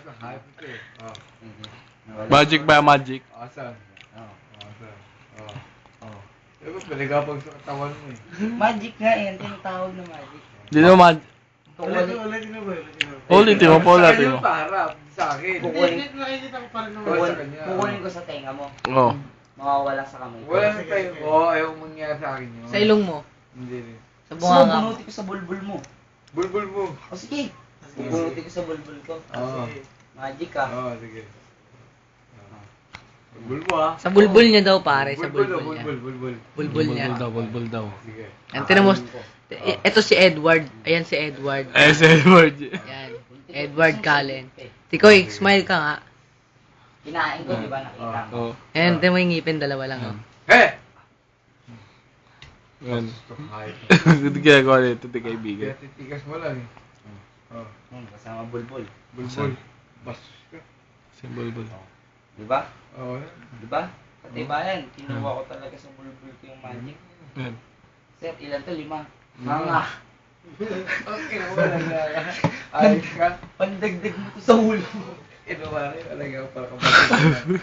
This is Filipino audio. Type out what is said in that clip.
Hype ito eh. Oh. Magic ba magic? Asan? Asan? Oh. Diba pinagapag sa katawan mo eh. Magic nga yan, tinatawag na magic. Di naman magic. Ulitin mo ba? Ulitin mo, ulitin mo. Sa paharap, sa akin. Nakikita ko pa rin naman. Kukunin ko sa tenga mo. Oo. Makawala sa kamay ko. Wala na tayo ko, ayaw mangyari sa akin yun. Sa ilong mo. Hindi rin. Sa bunganga mo. Bunuti ko sa bulbul mo. Bulbul mo. O sige. Bunuti ko sa bulbul ko. Oo. Magic ka. Oo, sige. Bulbul mo ah. Sa bulbul niya daw pare, sa bulbul niya. Bulbul. Bulbul niya. Bulbul daw. Sige. Yan, tinan mo. Ito si Edward. Ayan si Edward. Eh, sa Edward. Yan. Edward Cullen. Tikoy, smile ka nga. Kinain ko, di ba? Nakita mo. Oo. Ayan, tinan mo yung ngipin, dalawa lang. Oh. Hey! Yan. Hindi ginagawa nito, di kaibigan. Kaya titigas mo lang eh. Oh. Kasama bulbul. Bulbul. Bas ka. Si Bulbul. Di ba? Oo. Di ba? Katibayan, kinuha ko talaga sa bulbul ko yung magic. Yan. Sir, ilan to? 5. Lima. Mga. Okay, wala na. Ayos ka. Pandagdag mo to sa ulo mo. Inuwari, talaga para kapatid.